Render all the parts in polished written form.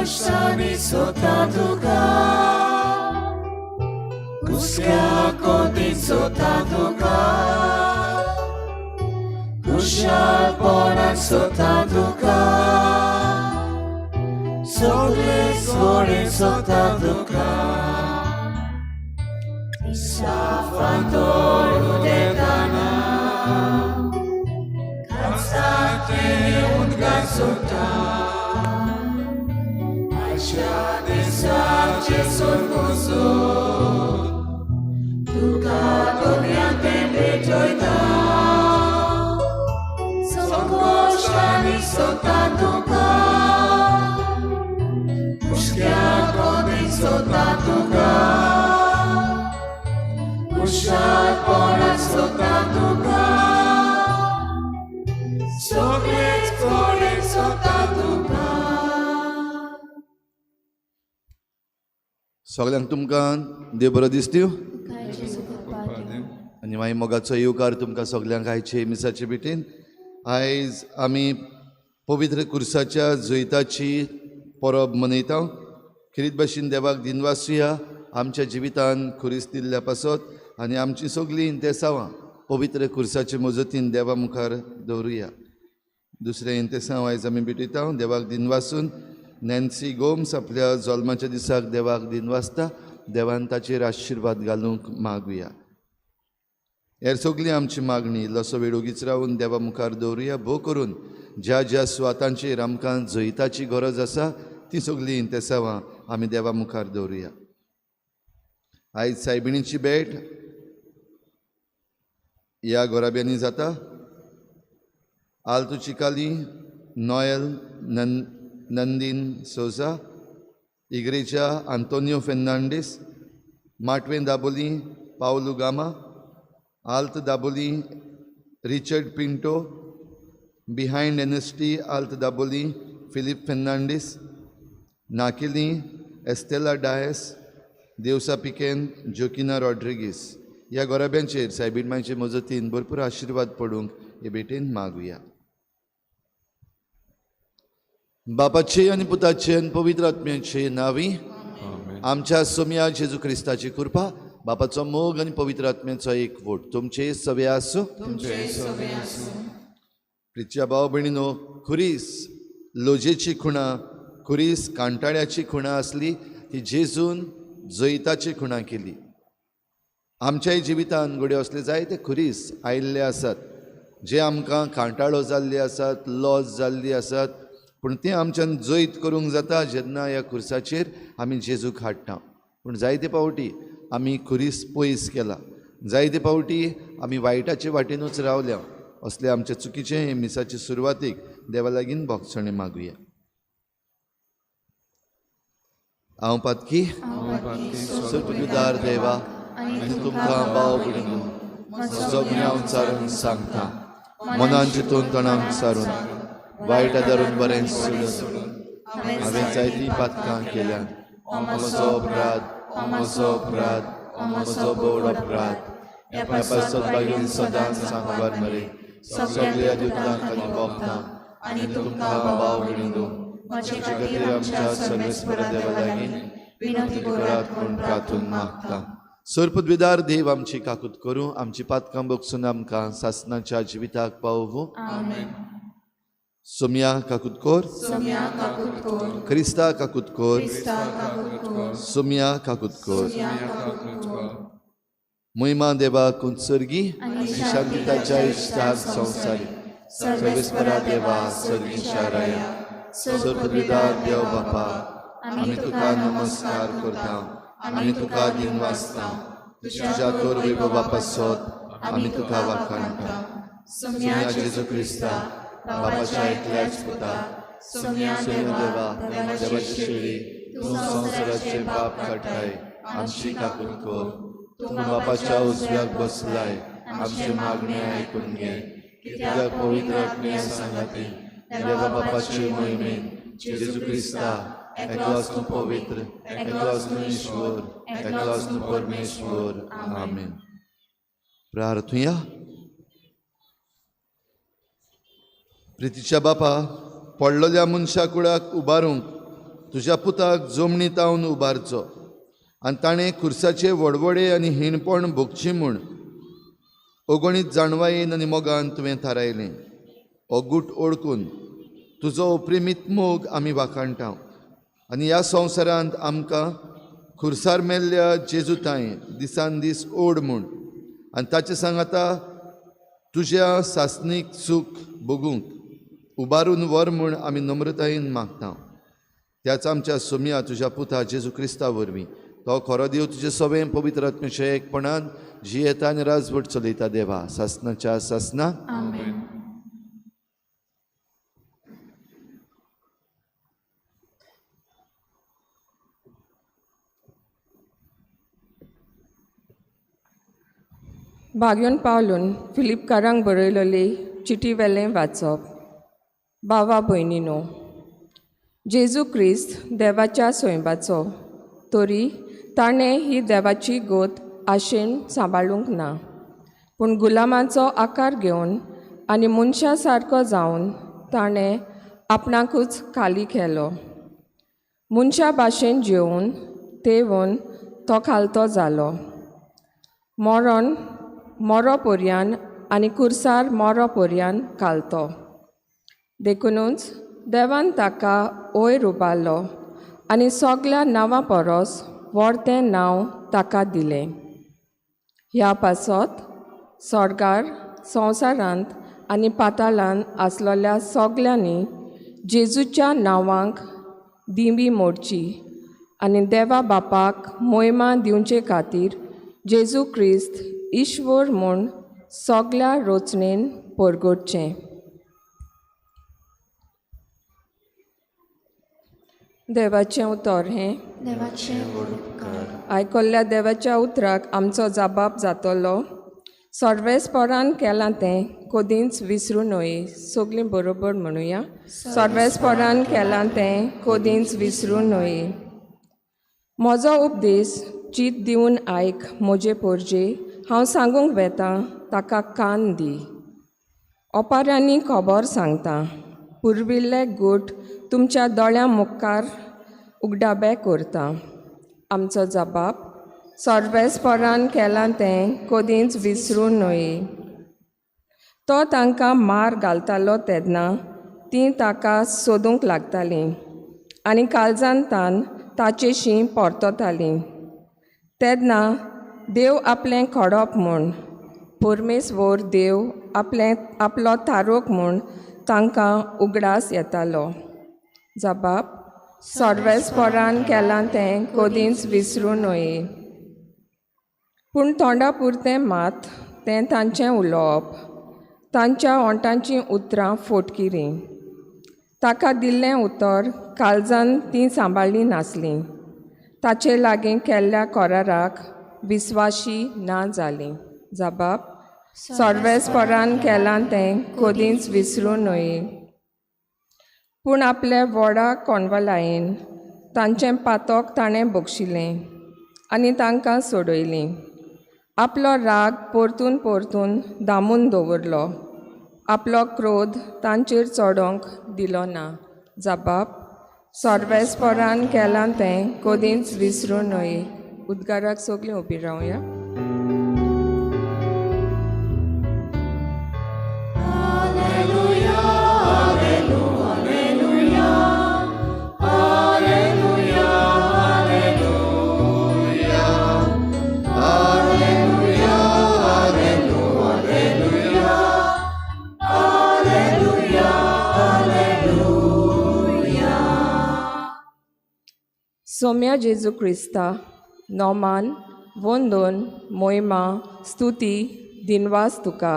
कष्टांनी सोता तुका हुस्क्या कोंतीन सोता तुका खुशालपणान सोता तुका सगळे सोडून सोता तुका साफांतोर उदेताना कांसाचे उदकां सोदता आयच्या दिसाचे सोदकोसोद तुका दोनयांतें भेटयता संकोशांनी सोदता तुका हुस्क्या कोंतीन सोदता तुका खुशालपणान सोदता तुका सगळेच कोडेन सोदता तुका. सगळ्यांक तुमकां देव बरो दीस दिवं आनी मागीर मोगाचो येवकार तुमकां सगळ्यांक आयचे मिसाचे भेटेन. आयज आमी पवित्र कुर्साच्या जैताची परब मनयता. खरीत भाशेन देवाक दिनवासुया आमच्या जिवितान खुरीस दिल्ल्या पासत आनी आमची सगळीं इंतेसांवां पवित्र कुर्साचे मजतीन देवा मुखार दवरुया. दुसरें इंतेसांव आयज आमी भेटयता. देवाक दिनवासून नॅन्सी गोम्स आपल्या जल्माच्या दिसाक देवाक दिनवासता. देवान ताचेर आशिर्वाद घालूंक मागुया. हेर सगळीं आमची मागणी इल्लोसो वेळ ओगीच रावन देवा मुखार दवरुया. भोव करून ज्या ज्या सुवातांचेर आमकां जैताची गरज आसा ती सगळीं इंतेसांवां आमी देवा मुखार दवरुया. आयज सायबिणीची भेट ह्या गोराब्यांनी जाता. आल्तो चिकाली नॉयल नंदीन सोजा, इग्रेजा आंतोनियो फेर्नांडीस, माटवें दाबोली पावलो गामा, आल्त दाबोली रिचर्ड पिंटो, बिहायंड एनएसटी आल्त दाबोली फिलिप फेर्नांडीस, नाकिली एस्टेला डायस, देवसा पिकेन जोकिना रॉड्रिगीस. ह्या गोराब्यांचेर सायबीणमांचे मजतीन भरपूर आशिर्वाद पडूंक हे भेटेन मागुया. बापाचे आनी पुताचे आनी पवित्र आत्म्याचे नांवी आमच्या सोम्या जेजू क्रिस्ताची कृपा, बापाचो मोग आनी पवित्र आत्म्याचो एकवट तुमचे सवे आसूं. प्रिच्या भाव भयणीनो, खुरीस लोजेची खुणां, खुरीस कांटाळ्याची खुणां आसली ती जेजून जैताची खुणां केली. आमच्याय जिवितान घडये असले जायते खुरीस आयिल्ले आसात जे आमकां कांटाळो जाल्ले आसात, लॉस जाल्ली आसात, पूण तें आमच्यान जैत करूंक जाता जेन्ना ह्या खुर्साचेर आमी जेजूक हाडटा. पूण जायते पावटी आमी खुरीस पयस केला, जायते पावटी आमी वायटाचे वाटेनूच रावल्या. असले आमचे चुकीचे हे मिसाचे सुरवातीक देवा लागीं भोगसणे मागुया. हांव पातकी सुखदार देवा आनी तुमकां भाव भयणीनो म्हजो गुन्यांव विचारून सांगता. मनान चिंतून तोंडाक सारून वायट धरून बरें सोडून हांवें जायतीं पातकां केल्यात. म्हजो अपराध म्हजो बोड अपराध. ह्या पासत बागेन सदांच सांगवार मरे सगळ्या दिवतांक आनी भोगतां आनी तुमकां भाव भयणीनो म्हजे खातीर आमच्या सर्वेस्परा देवा लागीं विनंती करात म्हूण प्रार्थून मागता. सर्पद्विदार देव आमची काकूत करूं, आमची पातकां भोगसून आमकां सासणाच्या जिविताक पावूं. सोम्या काकूत कोर, क्रिस्ता काकूत कोर, सोम्या काकूत कोर. महिमा देवाक उत्सर्गी आनी शांतीताच्या इश्टार संवसारी सर्वेस्परा देवा सर्गीच्या राया सर्पद्विदार देव बापा, आमी तुका नमस्कार करता आनी तुका दिनवासता. तुज्या तोर वैभवा पासत आमी तुका वाखाणटा. सोम्या जेजू क्रिस्ता बापाच्या एकल्याच पुता, सोम्या देवा देवाची शेळी, तूं संवसाराचे पाप काडटाय आमची काकूत कर. तूं बापाच्या उजव्याक बसलाय, आमची मागणी आयकून घे. कित्याक पवित्र आत्म्या सांगाती देवा बापाचे मोहिमेन जेजू क्रिस्ता एकलोच तूं पवित्र, एकलोच तूं ईश्वर, एकलोच तूं परमेश्वर. आमेन. प्रार्थुया. प्रितीच्या बापा, पडलेल्या मनशा कुळाक उबारूंक तुज्या पुताक जमनीतावन उबारचो आनी ताणें खुर्साचे व्हडवडे आनी हिणपण भोगची म्हूण अगणीत जाणवायेन आनी मोगान तुवें थारायलें. हो गूट ओळखून तुजो अप्रिमीत मोग आमी वाखाणटाव आनी ह्या संवसारांत आमकां खुर्सार मेल्ल्या जेजूताय दिसान दीस ओड म्हूण आनी ताचे सांगाता तुज्या सासणीक सूख भोगूंक उबारून व्हर म्हूण आमी नम्रतायेन मागता. त्याच आमच्या सोम्या तुज्या पुता जेजू क्रिस्ता वरवीं तो खरो देव तुजे सवें पवित्र आत्म्याच्या एकपणान जी येता आनी राजवट चलयता देवा सासनाच्या सासना. आमेन. भाग्योन पावलून फिलिपकारांक बरयलेली चिटी वेलें वाचप. भावा भयणीनो, जेजू क्रिस्त देवाच्या सोयबाचो, तरी ताणें ही देवाची गोत आशेन सांबाळूंक ना, पूण गुलामाचो आकार घेवन आनी मनशा सारको जावन ताणें आपणाकूच खाली केलो. मनशा भाशेन जेवन तेवून तो खालतो जालो. मोरो पर्यान आनी कुर्सार मोरो पर्यान घालतो. देखूनच देवान ताका वयर उबारलो आनी सगल्या नांवां परस व्हडतें नांव ताका दिलें. ह्या पासत स्वर्गार संवसारांत आनी पाताळांत आसलोल्या सगल्यांनी जेजूच्या नांवांक दिंबी मोडची आनी देवा बापाक मोहिमा दिवचे खातीर जेजू क्रिस्त ईश्वर म्हूण सगल्या रोचणेन परगटचें. देवाचें उतर हें. देवाचें उपकार. आयकल्ल्या देवाच्या उतराक आमचो जबाब जातलो. सर्वेस्परान केलां तें कधीच विसरूं नये. सगलीं बरोबर म्हणुया. सर्वेस्परान केलां तें कधीच विसरूं नये. म्हजो उपदेश चीत दिवन आयक म्हजे पोरजे. हांव सांगूंक वेतां ताका कान दी. ओपाऱ्यांनी खबर सांगता. पुर्विल्ले गूट तुमच्या दोळ्यां मुखार उगडाबे करता. आमचो जबाब सर्वेस्परान केलां तें कधीच विसरूं नये. तो तांकां मार घालतालो तेन्ना तीं ताका सोदूंक लागतालीं आनी काळजान ताचेशी परततालीं. तेन्ना देव आपलें खडप म्हूण परमेश्वर देव आपलो तारोक म्हूण तांकां उगडास येतालो. जबाब सर्वेस्परान केलां तें कधीच विसरूं नये. पूण तोंडा पुरतें मात तें तांचें उलोवप. तांच्या ओंटांचीं उतरां फोटकिरीं. ताका दिल्लें उतर काळजान तीं सांबाळ्ळीं नासलीं. ताचे लागीं केल्ल्या कराराक विस्वाशी ना जालीं. जबाब सर्वेस्परान केलां तें कधीच विसरूं नये. पूण आपल्या व्हडा कोणवलायेन तांचें पातोक ताणें बक्षिलें आनी तांकां सोडयलीं. आपलो राग परतून परतून दामून दवरलो. आपलो क्रोध तांचेर चडोवंक दिलो ना. जबाब सर्वेस्परान केलां तें कधीच विसरूं नये. उद्गाराक सगलीं उबी रावया. सोम्या जेजू क्रिस्ता, नोमान, वंदन, मोहिमा, स्तुती, दिनवास तुका.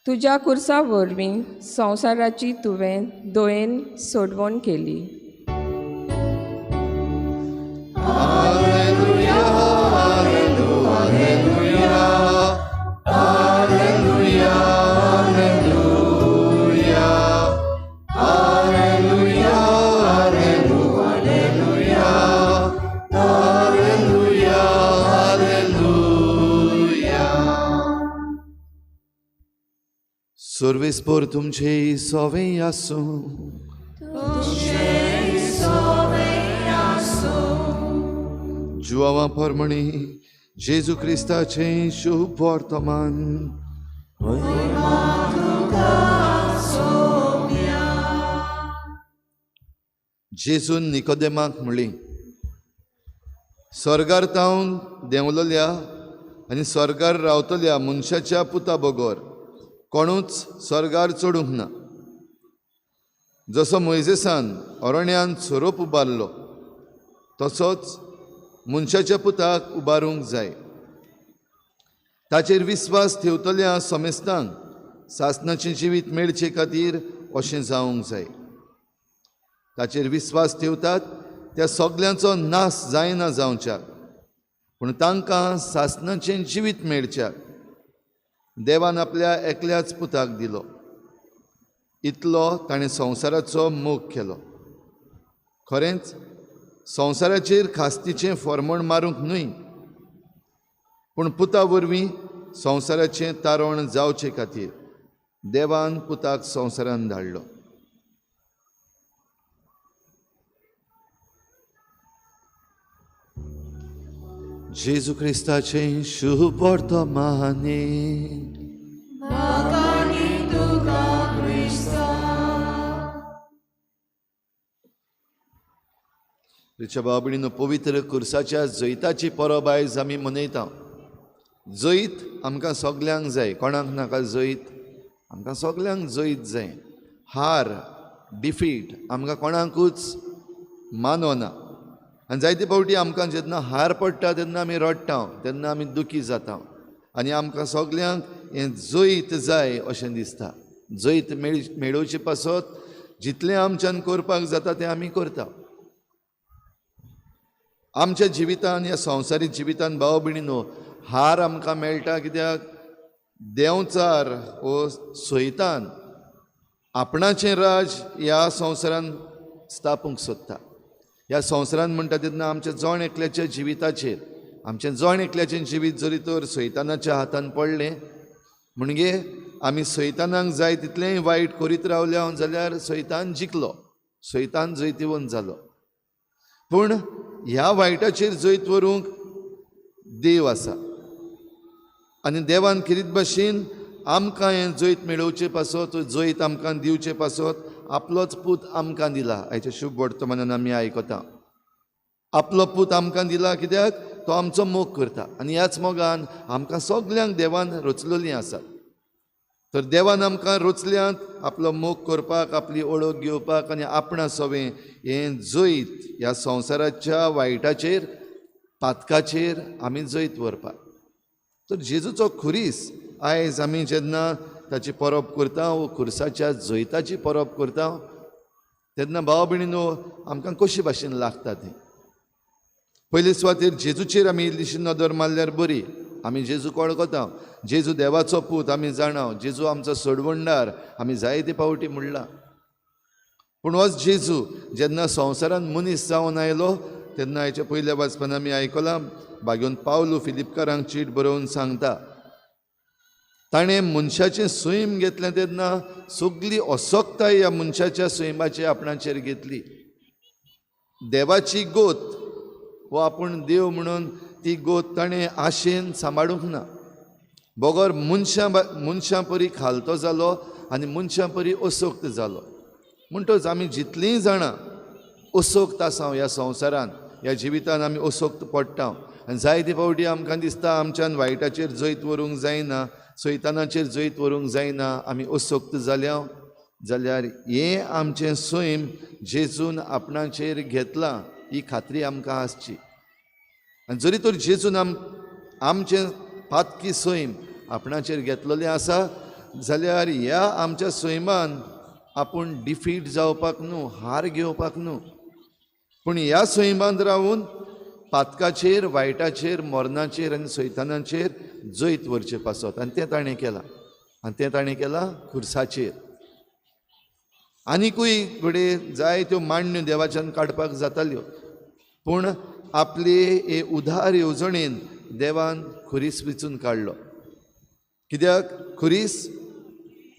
तुज्या कुर्सा वरवीं संवसाराची तुवें दोयेन सोडवण केली. सर्वेस्पर तुमचे सोवें आसूं. तुझे सोवें उजवावा परमणी जेजू क्रिस्ताचें शुभ वर्तमान. जेजून निकोदेमाक म्हणली, स्वर्गार तावन देंवलोल्या आनी स्वर्गार रावतल्या मनशाच्या पुता बगर कोणूच स्वर्गार चडूंक ना. जसो मोइजेसान अरण्यान सोरोप उबारलो तसोच मनशाच्या पुताक उबारूंक जाय. ताचेर विस्वास ठेवतल्या समेस्तांक सासणाचें जिवीत मेळचे खातीर अशें जावंक जाय. ताचेर विस्वास ठेवतात त्या सगल्यांचो नाश जायना जावच्याक, पूण तांकां सासणाचें जिवीत मेळच्याक देवान आपल्या एकल्याच पुताक दिलो. इतलो ताणें संवसाराचो मोग केलो. खरेंच संवसाराचेर खास्तीचें फॉर्मण मारूंक न्हय, पूण पुता वरवीं संवसाराचें तारण जावचे खातीर देवान पुताक संवसारांत धाडलो. जेजू क्रिस्ताचें शुभ वर्तमाने. रिच्या बाबडीन पवित्र कुर्साच्या जैताची परब आयज आमी मनयता. जैत आमकां सगल्यांक जाय. कोणाक नाका जैत? आमकां सगल्यांक जैत जाय. हार डिफीट आमकां कोणाकूच मानवना. आनी जायते फावटी आमकां जेन्ना हार पडटा तेन्ना आमी रडटा, तेन्ना आमी दुखी जाता. आनी आमकां सगल्यांक हें जैत जाय अशें दिसता. जैत मेळोवचे पासत जितलें आमच्यान करपाक जाता तें आमी करता. आमच्या जिवितान ह्या संवसारीक जिवितान भाव भयणीनो हार आमकां मेळटा कित्याक देंवचार वो सोयतान आपणाचें राज ह्या संवसारान स्थापूंक सोदता. ह्या संवसारान म्हणटा तेन्ना आमच्या जण एकल्याच्या जिविताचेर आमचें जण एकल्याचें जिवीत जरी तर सैतानाच्या हातान पडलें म्हणजे आमी सैतानाक जाय तितलेंय वायट करीत रावल्या जाल्यार सैतान जिखलो, सैतान जैतिवंत जालो. पूण ह्या वायटाचेर जैत व्हरूंक देव आसा आनी देवान किरीत भाशेन आमकां हें जैत मेळोवचे पासत जैत आमकां दिवचे पासत आपलोच पूत आमकां दिला. हाच्या शुभ वर्तमानान आमी आयकता आपलो पूत आमकां दिला कित्याक तो आमचो मोग करता. आनी ह्याच मोगान आमकां सगल्यांक देवान रचलेलीं आसात. तर देवान आमकां रचल्यांत आपलो मोग करपाक, आपली ओळख घेवपाक आनी आपणा सवें हें जैत ह्या संवसाराच्या वायटाचेर पातकाचेर आमी जैत व्हरपाक. तर जेजूचो खुरीस आयज आमी जेन्ना ताची परब करता वो खुर्साच्या जैताची परब करता तेन्ना भाव भयणीनो आमकां कशी भाशेन लागता तें. पयले सुवातेर जेजूचेर आमी इल्लीशी नदर मारल्यार बरी. आमी जेजूक वळखता, जेजू देवाचो पूत आमी जाणा, जेजू आमचो सोडवणदार आमी जायते फावटी म्हणला. पूण होच जेजू जेन्ना संवसारान मनीस जावन आयलो तेन्ना हाच्या पयल्या वाचपान आमी आयकलां भाग्योन पावलो फिलिपकारांक चीट बरोवन सांगता ताणें मनशाचें सैम घेतलें तेन्ना सगली असोक्ताय ह्या मनशाच्या सैमाची आपणाचेर घेतली. देवाची गोत वो आपूण देव म्हणून ती गोत ताणें आशेन सांबाळूंक ना. बोगोर मनशां परी खालतो जालो आनी मनशां परी असोक्त जालो. म्हणटच आमी जितलीं जाणां असोक्त आसा ह्या संवसारान ह्या जिवितान आमी असोक्त पडटा आनी जायते फावटी आमकां दिसता आमच्यान वायटाचेर जैत व्हरूंक जायना, सैतानाचेर जैत व्हरूंक जायना, आमी असोक्त जाल्या जाल्यार हें आमचें सैम जेजून आपणाचेर घेतलां ही खात्री आमकां आसची. आनी जरी तर जेजून आमचें पातकी सैम आपणाचेर घेतलेलें आसा जाल्यार ह्या आमच्या सैमान आपूण डिफीट जावपाक न्हू, हार घेवपाक न्हू, पूण ह्या सैमांत रावून पातकाचेर, वायटाचेर, मरणाचेर आनी सैतानाचेर जैत व्हरचें पासत. आनी तें ताणें केलां. आनी तें ताणें केलां खुर्साचेर. आनिकूय घडये जायत्यो मांडण्यो देवाच्यान काडपाक जाताल्यो, पूण आपले हे उदार येवजणेन देवान खुरीस वेंचून काडलो. कित्याक खुरीस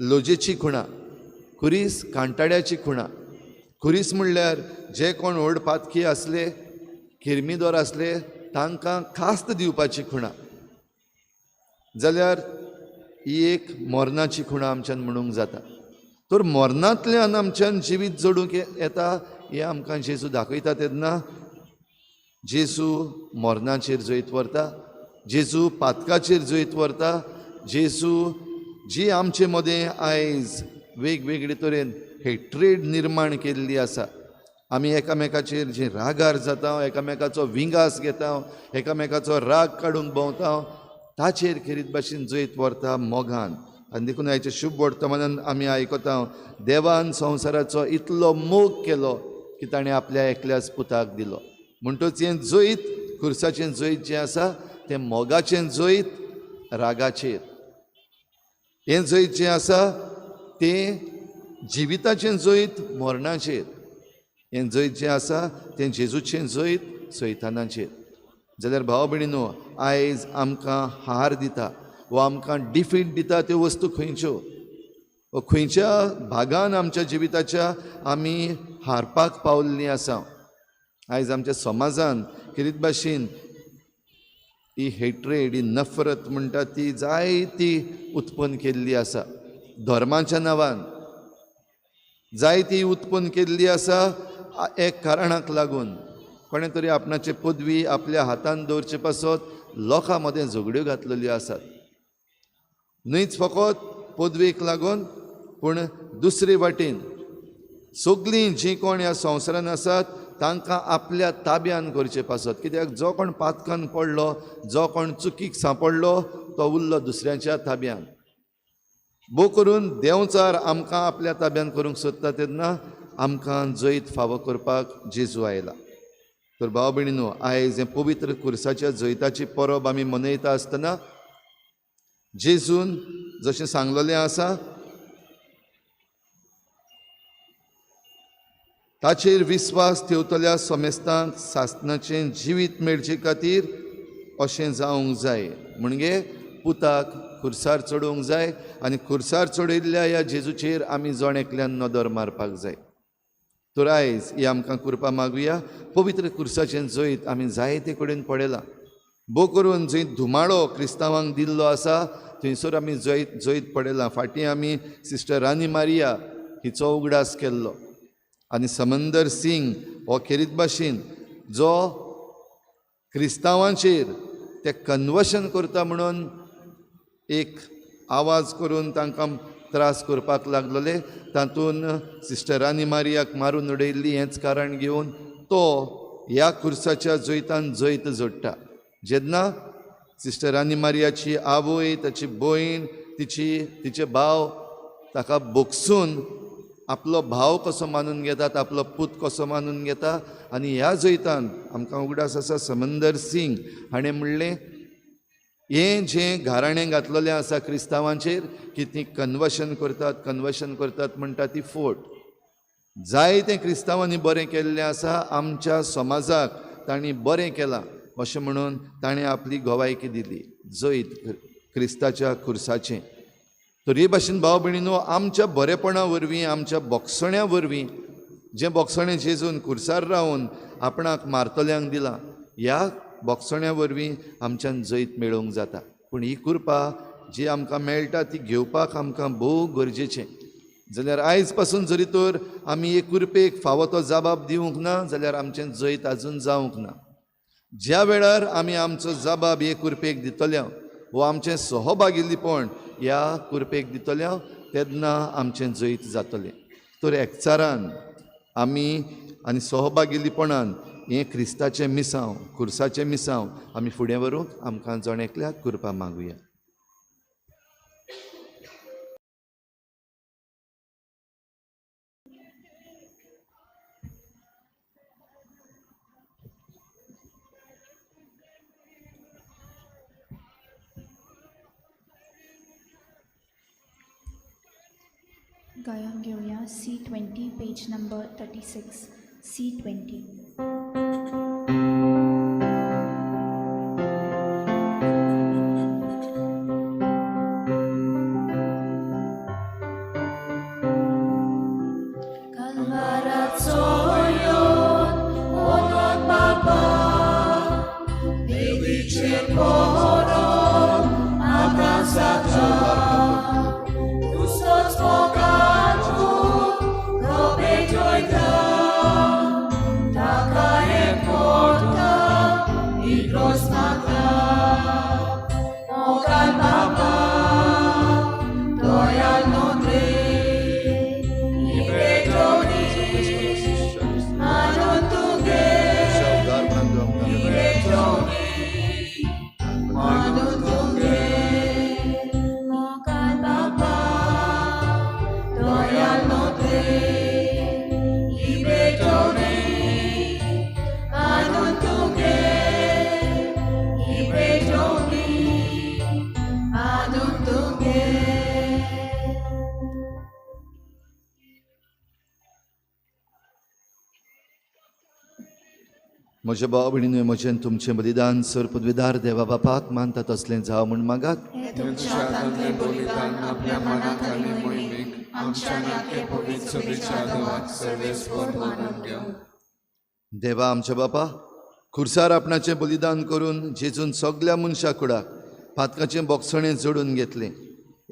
लोजेची खुणा, खुरीस कांटाड्याची खुणा. खुरीस म्हणल्यार जे कोण व्हड पातकी आसले, किरमीदोर आसले तांकां खास्त दिवपाची खुणा, जाल्यार ही एक मरणाची खुणा आमच्यान म्हणूंक जाता. तर मरणांतल्यान आमच्यान जिवीत जोडूंक येता हें आमकां जेजू दाखयता तेन्ना जेजू मरणाचेर जैत व्हरता, जेजू पातकाचेर जैत व्हरता, जेजू जी आमचे मदें आयज वेगवेगळे तरेन हेट्रेड निर्माण केल्ली आसा, आमी एकामेकाचेर जे रागार जाता, एकामेकाचो विंगास घेता, एकामेकाचो राग काडूंक भोंवता, ताचेर खेरीत भाशेन जैत व्हरता मोगान. आनी देखून हाचे शुभ वर्तमानान आमी आयकता देवान संवसाराचो इतलो मोग केलो की ताणें आपल्या एकल्याच पुताक दिलो. म्हणटच हें जैत, खुर्साचें जैत जें आसा तें मोगाचें जैत रागाचेर. हें जैत जें आसा तें जिविताचें जैत मरणाचेर. हें जैत जें आसा तें जेजूचें जैत सैतानाचेर. जाल्यार भाव भयणीनो, आयज आमकां हार दिता वो आमकां डिफीट दिता त्यो वस्तू खंयच्यो, व खंयच्या भागान आमच्या जिविताच्या आमी हारपाक पावल्लीं आसा. आयज आमच्या समाजान किरीत भाशेन ही हेट्रेड, ही नफरत म्हणटा ती जायती उत्पन्न केल्ली आसा. धर्माच्या नांवान जायती उत्पन्न केल्ली आसा एक कारणाक लागून. कोणें तरी आपणाचे पदवी आपल्या हातान दवरचे पासत लोकां मदें झगड्यो घातलेल्यो आसात. न्हयच फकत पदवेक लागून, पूण दुसरे वाटेन सगळीं जीं कोण ह्या संवसारान आसात तांकां आपल्या ताब्यान करचे पासत. कित्याक जो कोण पातकान पडलो, जो कोण चुकीक सांपडलो तो उरलो दुसऱ्याच्या ताब्यान. भोव करून देंवचार आमकां आपल्या ताब्यान करूंक सोदता तेन्ना आमकां जैत फावो करपाक जेजू आयला. तर भाव भयणीनो, आयज हें पवित्र खुर्साच्या जैताची परब आमी मनयता आसतना जेजून जशें सांगलेलें आसा ताचेर विस्वास ठेवतल्या समेस्तांक सासणाचें जिवीत मेळचे खातीर अशें जावंक जाय. म्हणजे पुताक खुर्सार चडोवंक जाय आनी खुर्सार चडयल्ल्या ह्या जेजूचेर आमी जण एकल्यान नदर मारपाक जाय. तर आयज ही आमकां कृपा मागुया. पवित्र खुर्साचें जैत आमी जायते कडेन पळयलां. भोव करून जंय धुमाळो क्रिस्तांवांक दिल्लो आसा थंयसर आमी जैत पळयलां. फाटीं आमी सिस्टर रानी मारिया हिचो उगडास केल्लो आनी समंदर सिंग हो खेरीत भाशेन जो क्रिस्तांवांचेर ते कन्वर्शन करता म्हणून एक आवाज करून तांकां त्रास करपाक लागलेले, तातूंत सिस्टर रानी मारियाक मारून उडयल्ली हेंच कारण घेवन तो ह्या खुर्साच्या जैतान जैत जोडटा. जेन्ना सिस्टर रानी मारियाची आवय, ताची भयण, तिचे भाव ताका बोगसून आपलो भाव कसो मानून घेतात, आपलो पूत कसो मानून घेता. आनी ह्या जैतान आमकां उगडास आसा समंदर सिंग हाणें म्हणलें हें जें घाराणें घातलेलें आसा क्रिस्तांवांचेर की तीं कन्वर्शन करतात म्हणटा ती फोट. जायतें क्रिस्तांवांनी बरें केल्लें आसा, आमच्या समाजाक तांणी बरें केलां अशें म्हणून ताणें आपली गोवायकी दिली जैत क्रिस्ताच्या खुर्साचें. तर हे भाशेन भाव भयणीनो, आमच्या बरेपणा वरवीं, आमच्या बोगसण्या वरवीं, जें बोगसणें जेजून खुर्सार रावन आपणाक मारतल्यांक दिलां, ह्या बोगसण्या वरवीं आमच्यान जैत मेळोवंक जाता. पूण ही कृपा जी आमकां मेळटा ती घेवपाक आमकां भोव गरजेचें. जाल्यार आयज पासून जरी तर आमी हे कृपेक फावो तो जबाब दिवंक ना जाल्यार आमचें जैत आजून जावंक ना. ज्या वेळार आमी आमचो जबाब हे कृपेक दितले वो आमचें सहभागिलीपण ह्या कृपेक दितले तेन्ना आमचें जैत जातलें. तर एकचारान आमी आनी सहभागिलीपणान हें क्रिस्ताचें मिसांव, खुर्साचें मिसांव आमी फुडें व्हरूंक आमकां जण एकल्याक कृपा मागुया. गायन घेऊया C20 page number 36 C20. Kalvarac sojon, onnan Baba, म्हज्या भाव भयणींनो, म्हजें तुमचें बलिदान सर पदवीदार देवा बापाक मानता तसलें जावं म्हूण मागात. तुमच्या हातांतलें बलिदान आपल्या मनाक आनी मोहिमेक आमच्या नाके पवित्र सभेच्या आदवाक सर्वेस्पर मानून घेवं. देवा आमच्या बापा, खुर्सार आपणाचें बलिदान करून जेजून सगल्या मनशा कुडाक पातकाचें बोगसणें जोडून घेतलें.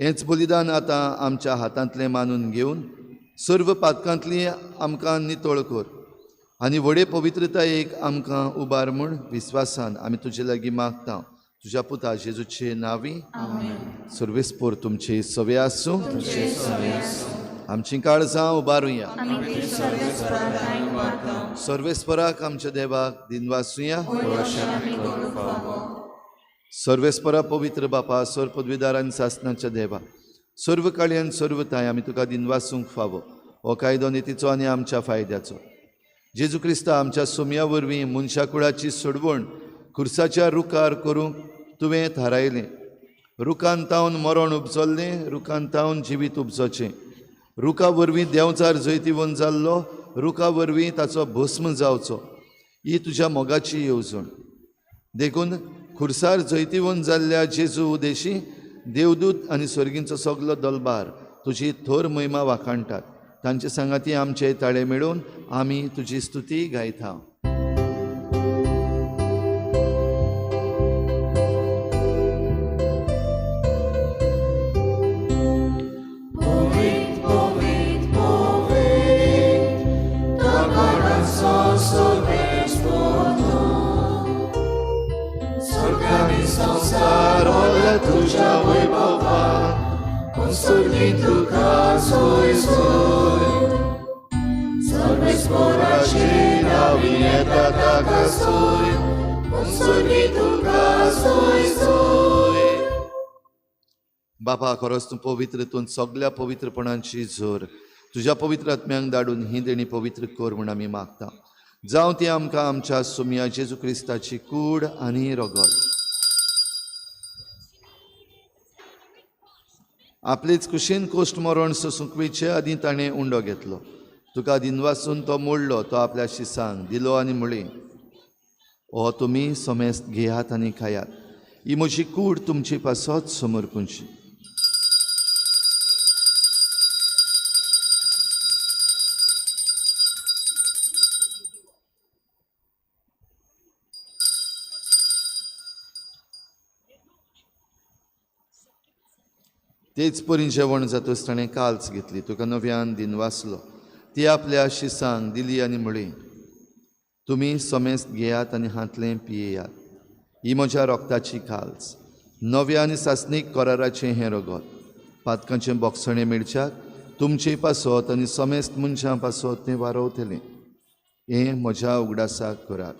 हेंच बलिदान आतां आमच्या हातांतलें मानून घेवन सर्व पातकांतली आमकां नितळ कर आनी व्हडे पवित्रतायेक आमकां उबार म्हूण विस्वासान आमी तुजे लागीं मागता. तुज्या पुता जेजूचे नांवी सर्वेस्पोर तुमची सवे आसूं. आमची काळजां उबारुया. सर्वेस्पराक आमच्या देवाक दिनवासुया. सर्वेस्परा पवित्र बापा, सर पदवीदार आनी सासणाच्या देवा, सर्व काळी आनी सर्व ताय आमी तुका दिनवासूंक फावो. हो कायदो नितीचो आनी आमच्या फायद्याचो. जेजू क्रिस्ता आमच्या सोमया वरवीं मनशा कुळाची सोडवण खुर्साच्या रुखार करूंक तुवें थारायलें. रुखान तावन मरण उपजल्लें, रुखान तावन जिवीत उपजचें. रुखा वरवीं देंवचार जैतिवंत जाल्लो, रुखा वरवीं ताचो भस्म जावचो. ही तुज्या मोगाची येवजण. देखून खुर्सार जैतिवंत जाल्ल्या जेजू उदेशी देवदूत आनी सर्गींचो सगलो दलबार तुजी थोर महिमा वाखाणटात. तांचे सांगाती आमचे ताळे मेळून आमी तुजी स्तुती गायता. संसार तुझ्या वैभवान सर्वी तुका सोय सोय. सर्वेस्पराची नावी येता ताका सोय, सर्वी तुका सोय सोय. बापा, खरोच तूं पवित्र, तूं सगल्या पवित्रपणांची जोर तुज्या पवित्र आत्म्यांक धाडून ही देणी पवित्र कर म्हूण आमी मागता. जावं ती आमकां आमच्या सोमया जेजू क्रिस्ताची कूड आनी रगत आपलीच कुशीन कोश्ट मरण सुकवेचे आदी ताणें उंडो घेतलो. तुका दिनवासून तो मोडलो, तो आपल्या शिसांक दिलो आनी म्हळें, हो तुमी समेस्त घेयात आनी खायात. ही म्हजी कूड तुमची पासत समर्पूंची. तेच परी जेवण जातूच ताणें काल्च घेतली, तुका नव्यान दिनवासलो. ती आपल्या शिसांक दिली आनी म्हळें, तुमी समेस्त घेयात आनी हातलें पियेयात. ही म्हज्या रोगताची काल्च, नव्या आनी सासणीक कराराचें हें रगत. पातकांचें बोगसणें मेळच्याक तुमचे पासत आनी समेस्त मनशां पासत तें वारवतलें. हें म्हज्या उगडासाक करात.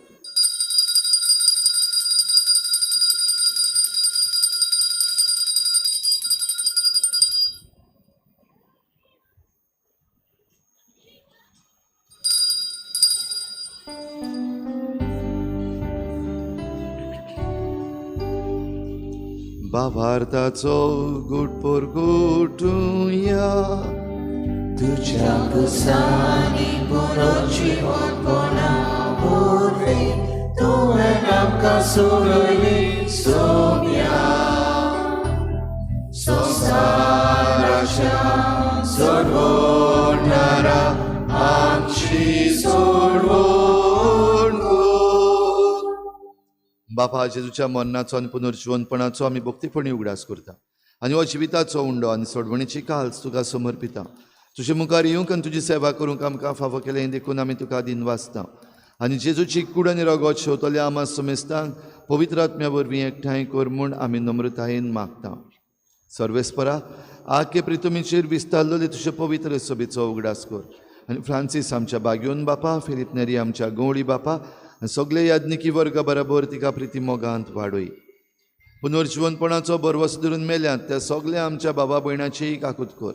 भावार्थाचो गुटपोर गुटुया. तुझ्या कुसानी बरोची वतपणा उरली, तुवें आमकां सोडली सोम्या. संसाराच्या सोडवणारा आमची सोडवण कर. बापा जेजूच्या मरणाचो आनी पुनर्जीवनपणाचो आमी भक्तीपणी उगडास करता आनी हो जिविताचो उंडो आनी सोडवणीची काल्स तुका समर्पिता तुजे मुखार येवंक आनी तुजी सेवा करूंक आमकां फावो केलें देखून आमी तुका दिन वाचता आनी जेजूची कूड आनी रगत शेवतल्या आमा समेस्तांक पवित्र आत्म्या वरवीं एकठांय कर म्हूण आमी नम्रतायेन मागता सर्वेस्परा आख्खे प्रितुमीचेर विस्तारलेले तुजे पवित्र सभेचो उगडास कर आनी फ्रांसीस आमच्या बागयोन बापा फिलिप नेरी आमच्या गवळी बापा आनी सगळे याज्ञिकी वर्ग बरोबर तिका प्रिती मोगांत वाडय पुनर्जीवनपणाचो बरवस धरून मेल्यात त्या सगळ्या आमच्या बाबा भयणाचेय काकूत कर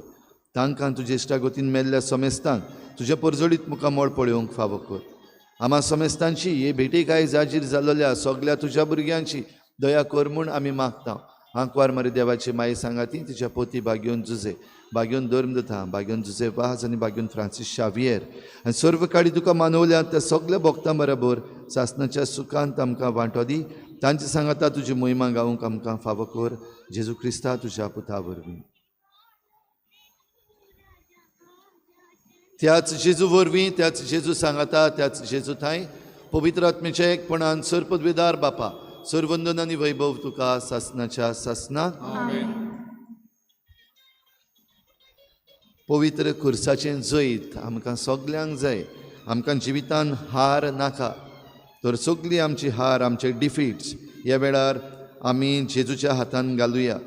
तांकां तुजे इश्टागतीन मेल्ल्या समेस्तांक तुजे परजडीत मुखार मोळ पळोवंक फावो कर आमा समेस्तांची हे भेटेक आयज जाजीर जाल्ल्या सगळ्या तुज्या भुरग्यांची दया कर म्हूण आमी मागता आंकवार मरे देवाची माई सांगाती तिच्या पोती बागयोन जुजे बागयोन धर्मदता बागयोन जुजे वाज आनी बागयोन फ्रांसीस शावियर आनी सर्व काळी तुका मानवल्या त्या सगळ्या भक्तां बरोबर सासणाच्या सुखांत आमकां वांटो दी तांची सांगाता तुजी मोहिमा गावूंक आमकां फावो कर जेजू क्रिस्ता तुज्या पुता वरवीं त्याच जेजू वरवीं त्याच जेजू सांगाता त्याच जेजू थंय पवित्र आत्मेच्या एकपणान सर्पद्वेदार बापा सर्वंदन आनी वैभव तुका सासणाच्या सासना पवित्र खुर्साचें जैत आमकां सगल्यांक जाय आमकां जिवितान हार नाका तर सगळी आमची हार आमचे डिफिट्स ह्या वेळार आमी जेजूच्या हातान घालुया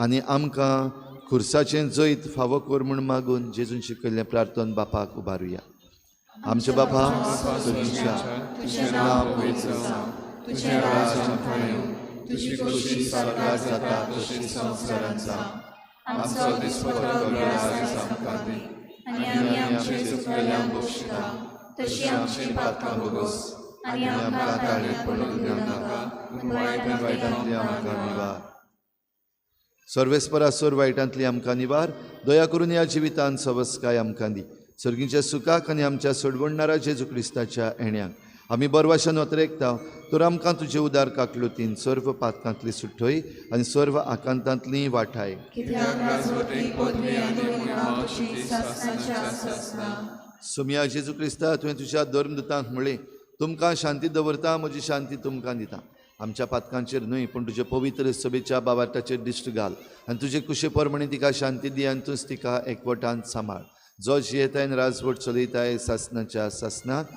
आनी आमकां खुर्साचें जैत फावो कर म्हूण मागून जेजून शिकयल्लें प्रार्थन बापाक उबारुया आमचे बापा तुझें नांव पवित्र जावं तुझें राज्य येवं तुजी खुशी साकार जाता तशी संवसारांत जावं आमचो दिसपरो आज आमकां दी आनी आमची चुकलेल्यांक बक्षिता तशी आमची पातकां भोगोस आनी आमकां ताळें पडूंक नाका पूण वायटांतली आमकां निवार सर्वेस्परा सर वायटांतली आमकां निवार दया करून ह्या जिवितान सवस्काय आमकां दी सर्गीच्या सुखाक आनी आमच्या सोडवणणारा जेजू क्रिस्ताच्या येण्याक आमी बरवाशान वतरेकता तर आमकां तुजे उदार काकलुतीन सर्व पातकांतली सुटय आनी सर्व आकांतांतली वाठाय सुमया जेजू क्रिस्ता तुवें तुज्या धर्मदूतांक म्हळें तुमकां शांती दवरता म्हजी शांती तुमकां दिता आमच्या पातकांचेर न्हय पूण तुजे पवित्र सभेच्या बाबाटाचेर दिश्ट घाल आनी तुजे कुशे परमणी तिका शांती दी आनी तूंच तिका एकवटान सांबाळ जो जियेतायन राजवट चलयताय सासणाच्या सासनाक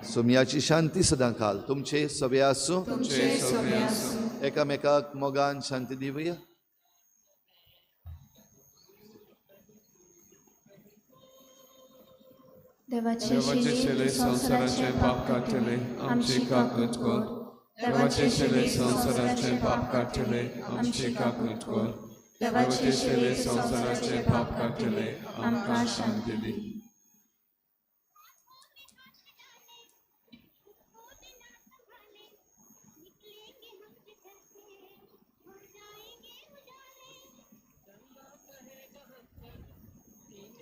सुमयाची शांती सदां घाल तुमचे सभे आसूं एकामेकाक मोगान शांती दिवया देवाचे शेले संवसाराचे पाप काडटले आमची काकूट कर देवाचे शेले संवसाराचे पाप काडटले आमची काकूट कर देवाचे शेले संवसाराचे पाप काडटले आमकां शांती दी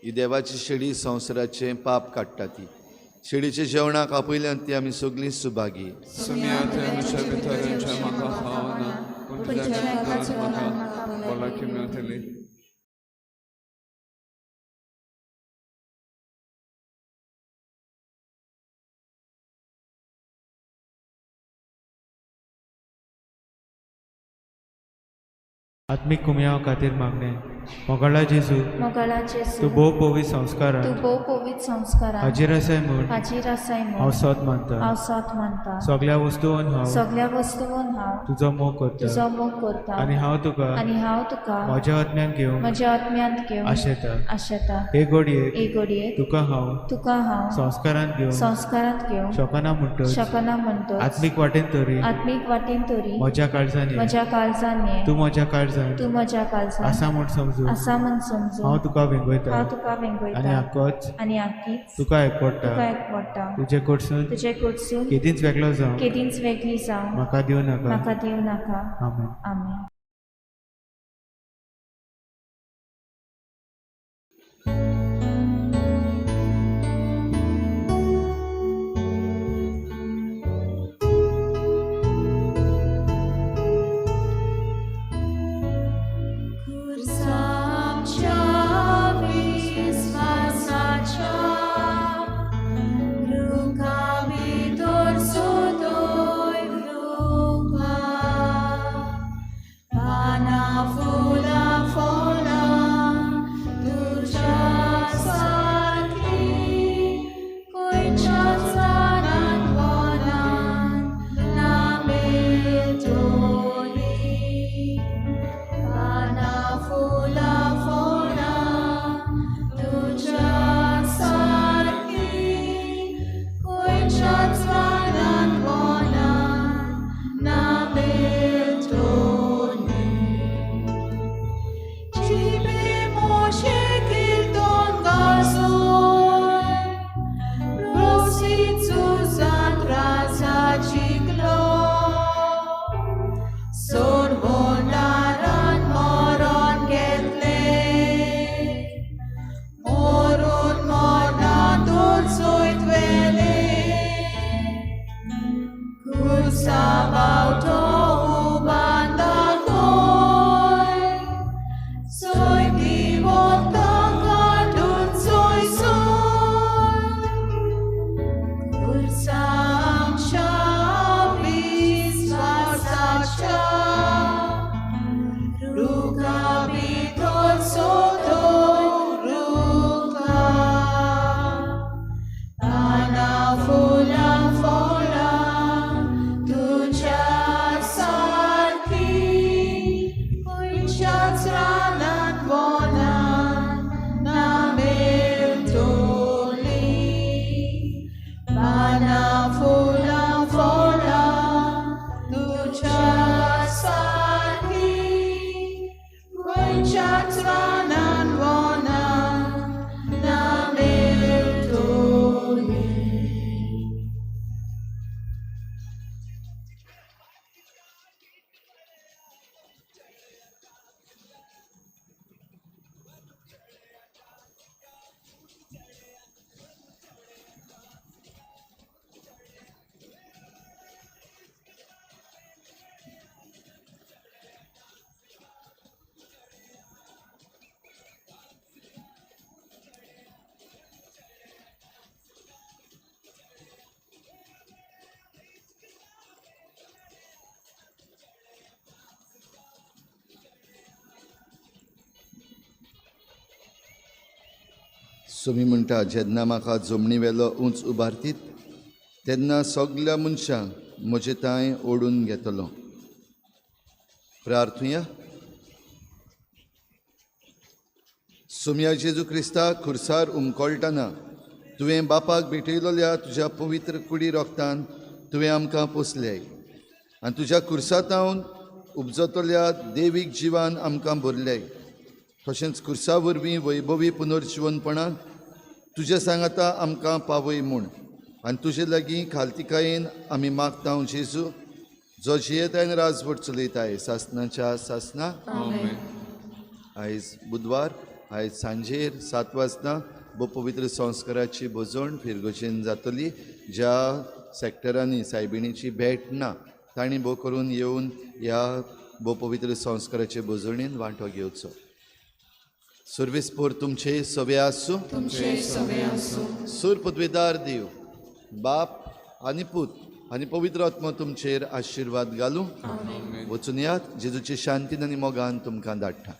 ही देवाची शेळी संवसाराचे पाप काडटा ती शेळीचे जेवणाक आपयल्यान ती आमी सगळीं सुभागी सुमयाच्या आमच्या भितरांच्या म्हाका फावना पूण तुज्या भितरांत म्हाका भलायकी मेळटली आत्मिक कुमया खातीर मागणे मोगाळा जेजू तूं भोव पवित्र संस्कारांत तू भोव पवित्र संस्कारांत हाजीर आसाय म्हूण हाजीर आसाय म्हूण हांव सत मानता हांव सत मानता सगळ्या वस्तूंत हांव सगळ्या वस्तूंत हांव तुजो मोग करता तुजो मोग करता आनी हांव तुका म्हज्या आत्म्यान घेवंक म्हज्या आत्म्यांत घेवन आशेता हे घडयेक एक घडये तुका हांव संस्कारांत घेवन शकना म्हणटच आत्मीक वाटेन तरी म्हज्या काळजान ये तूं म्हज्या काळजान आसा म्हूण समजू हांव तुका वेंगयता आनी आख्खीच तुका एकवडटा तुजे कडसून केदींच वेगळी जावं म्हाका दिवं नाका आमेन सुमी म्हणटा जेन्ना म्हाका जमनी वेलो उंच उबारतीत तेन्ना सगल्या मनशांक म्हजे तांय ओडून घेतलो. प्रार्थुया. सुम्या जेजू क्रिस्ता खुर्सार उमकोळटना तुवें बापाक भेटयलोल्या तुज्या पवित्र कुडी रोगतान तुवें आमकां पोसल्याय आनी तुज्या खुर्सातावन उपजतल्या देवीक जिवान आमकां भरल्याय. तशेंच खुर्सा वरवीं वैभवी पुनर्जिवनपणाक तुज्या सांगाता आमकां पावय म्हूण आनी तुजे लागीं खालतिकायेन आमी मागता जेजू जो जियेतायन राजवट चलयताय सासनाच्या सासना. आयज बुधवार आयज सांजेर 7 वाजता बो पवित्र संस्काराची बोजवण फिरगोशेन जातली. ज्या सॅक्टरांनी सायबिणीची भेट ना तांणी बो करून येवन ह्या बो पवित्र संस्काराचे बोजवणेन वांटो घेवचो. सर्वेस्पोर तुमचे सवे आसूं. सूर पदवेदार देव बाप आनी पूत आनी पवित्र आत्मा तुमचेर आशिर्वाद घालूं. वचून यात जेजूचे शांतीन आनी मोगान तुमकां धाडटा.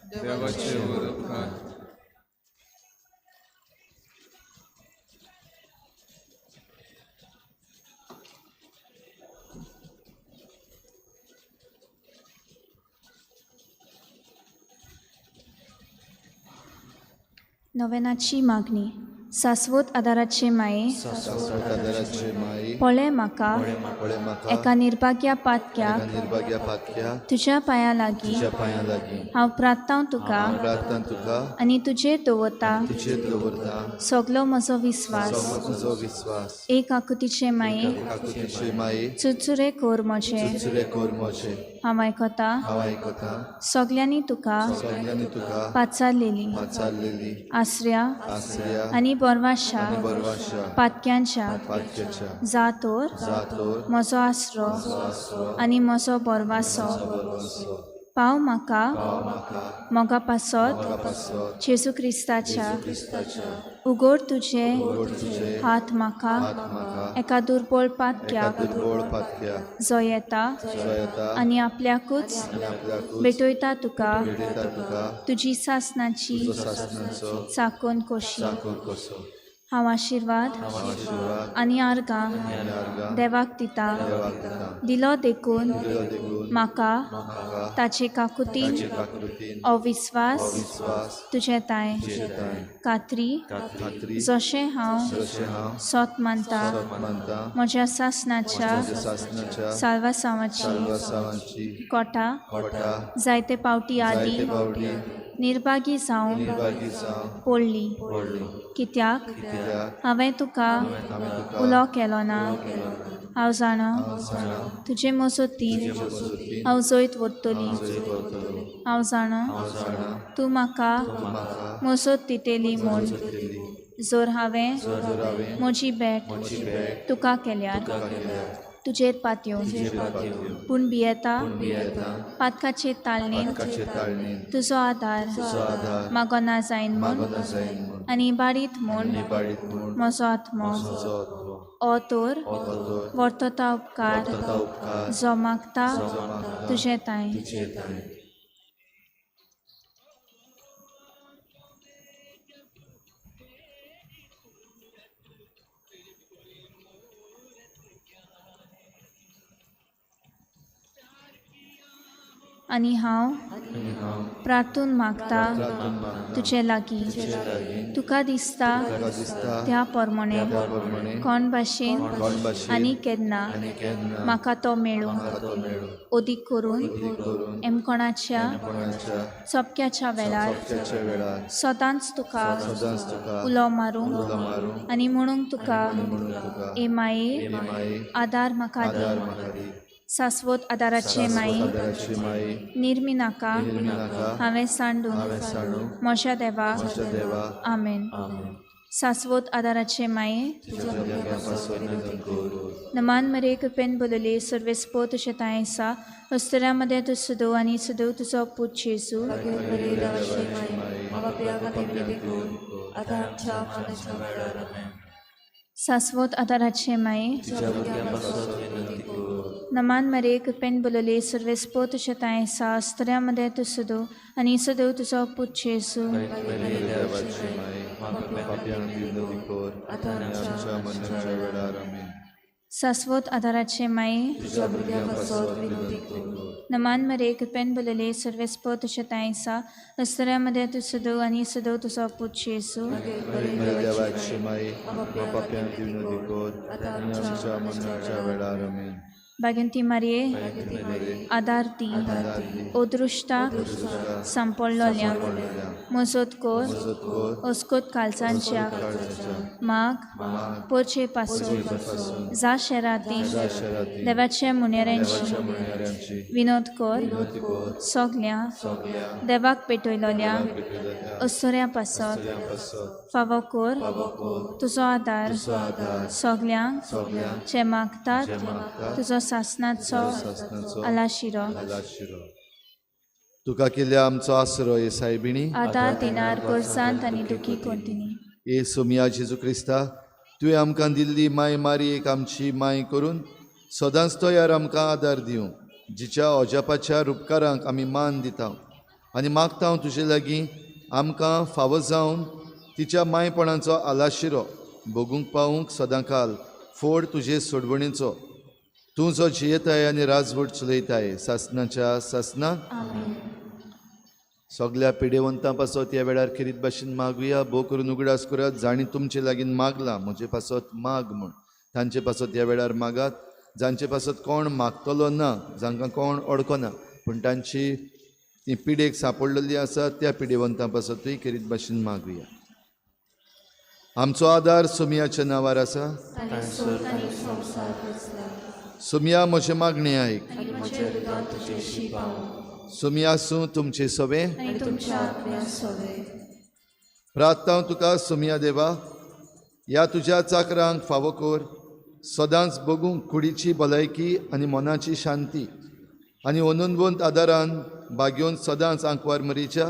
नवेनाची मागणी. शाश्वत आदाराचे माये पळय म्हाका एका निर्भाग्या पातक्या तुज्या पांया लागीं हांव प्रार्थना तुका आनी तुजेर दवरता सगलो म्हजो विस्वास. एक आकुतीचे माये चुरचुरे कोर म्हजे हांव आयकता सगल्यांनी तुका पाचारलेली आसऱ्या आनी बरवाशा पातक्यांच्या जातोर म्हजो आसरो आनी म्हजो बरवासो पाव म्हाका मोगा पासत जेजू क्रिस्ताच्या उगोड तुजे हात म्हाका एका दुर्बळ पातक्याक जो येता आनी आपल्याकूच भेटयता तुका तुजी सासनाची चाकोन कोशी. हांव आशिर्वाद आनी आर्गां देवाक दिता दिलो देखून म्हाका ताचे काकुतीन अविस्वास तुजे ताय खात्री जशें हांव सोत मानता म्हज्या सासनाच्या साल्वासांवाची कोटा जायते पावटी आदी निर्भागी जावन पडली. कित्याक हांवें तुका उलो केलो ना. हांव जाणा तुजे मजतीन हांव जैत व्हरतली. हांव जाणा तूं म्हाका मजत दितेली म्हूण. जर हांवें म्हजी भेट तुका केल्यार तुजेर पातयेवन पूण भियेता पातकाचे ताळणेन तुजो आदार मागो ना जायन म्हूण आनी बारीत म्हूण म्हजो आत्मो ओ तर वर्तता उपकार जो मागता तुजे ताय. आनी हांव प्रार्थून मागता तुजे लागीं तुका दिसता त्या प्रमाणे कोण भाशेन आनी केन्ना म्हाका तो मेळूं. ओदीक करून एमकोणाच्या चपक्याच्या वेळार सदांच तुका उलो मारूंक आनी म्हणूंक तुका ए माये आदार म्हाका दी. शाश्वत आदाराचे माये निर्मी नाका हांवें सांडून म्हज्या देवा. आमेन. शाश्वत आदाराचे माये नमान मरे कृपेन बोलले सर्वेस्पोत शेतायसा अस्तरामध्ये तू सुदो आनी सुदो तुजो पूत जेजू. शाश्वत आदाराचे माये नमान मरे कृपेन बोलले सर्वेस्पोत शेतायसा अस्तरामध्ये तू सुदो आनी सुदो तुजो पूत जेजू. पाप्यांक विनवणी कर आनी आमच्या मरणाच्या वेळार आमेन. शाश्वत आदाराचे माये तुज्या भुरग्यां पासत विनवणी कर. नमान मरे कृपेन बोलले सर्वेस्प तुझ्या ताईसा अस्तऱ्यामध्ये तू सदो आणि सदो तुझा पूत येसू मेरे देवाचे माये पाप्यांक विनवणी कर आनी आमच्या मरणाच्या वेळार आमेन. बागंती मारिये आदारती ओदृष्टा सांपडलोल्या मजतकोर ओस्कोत कालचांच्या माग पोरचे पासून जा शेराती देवाच्या मुनेऱ्यांची विनोद कर सोगल्या देवाक पेटयलोल्या अस्तोऱ्या पासत फावो कर तुजो आदार सोगल्यांक जे मागतात तुजो सासनाचो आलाशिरो. तुका केल्या आमचो आसरो ये सायबिणी आदार दिनार गोरसांत आनी दुखी कोंतिनी. ए सोमिया जेजू क्रिस्ता तुवें आमकां दिल्ली माय मारी एक आमची माय करून सदांच तयार आमकां आदार दिवं. जिच्या अजापाच्या उपकारांक आमी मान दिता आनी मागता तुजे लागीं आमकां फावो जावन तिच्या मायपणाचो आलाशिरो भोगूंक पावूंक सदांकाल फोड तुजे सोडवणीचो. तूं जो जियेताय आनी राजवट चलयताय सासनाच्या सासना. सगल्या पिडेवंतां पासत ह्या वेळार खेरीत भाशेन मागुया. भोव करून उगडास करात जाणी तुमचे लागीं मागलां म्हजे पासत माग म्हूण. तांचे पासत ह्या वेळार मागात जांचे पासत कोण मागतलो ना जांकां कोण अडकना पूण तांची ती पिडेक सांपडलेली आसा त्या पिडेवंतां पासतूय खेरीत भाशेन मागुया. आमचो आदार सोमियाच्या नांवार आसा. सोमिया म्हजे मागणे आयक. सोमिया सूं तुमचे सवे प्रार्थना तुका सोमिया देवा ह्या तुज्या चाकरांक फावो कर. सदांच बगूंक कुडीची भलायकी आनी मनाची शांती आनी अनंतवंत आदारान बागेवन सदांच आंकवार मरीच्या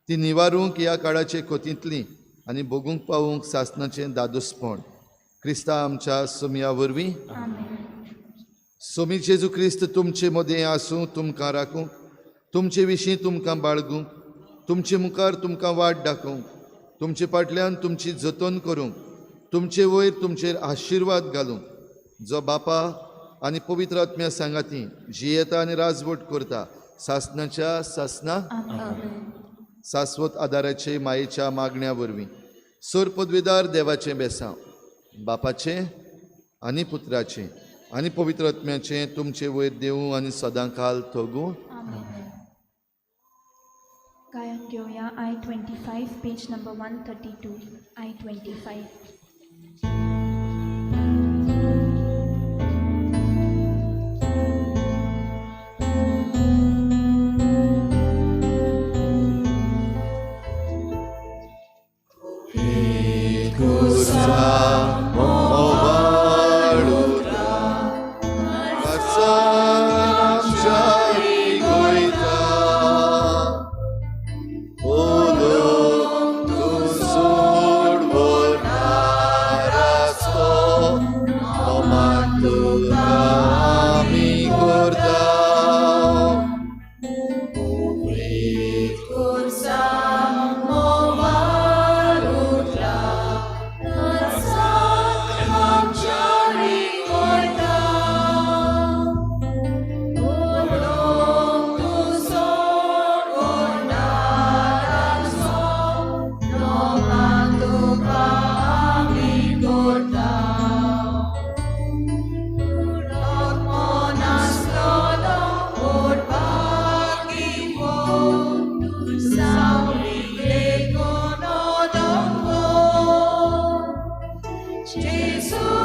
ती निवारूंक ह्या काळाचे कोतींतली आनी बगूंक पावूंक सासनाचें दादोसपण क्रिस्ता आमच्या सोमिया वरवीं. सोमी जेजू क्रिस्त तुमचे मदें आसूं तुमकां राखूंक तुमचे विशीं तुमकां बाळगूंक तुमचे मुखार तुमकां वाट दाखोवंक तुमचे फाटल्यान तुमची जतन करूंक तुमचे वयर तुमचेर आशिर्वाद घालूंक जो बापा आनी पवित्र आत्म्या सांगाती जियेता आनी राजवट करता सासनाच्या सासना. शाश्वत आदाराचे मायेच्या मागण्या वरवीं सोर पदवीदार देवाचें बेसांव बापाचें आनी पुत्राचें आनी पवित्र आत्म्याचें तुमचे वयर देवूं आनी सदांकाल थगूं. गायन घेवया I-25 page number 132 I-25. Jesus.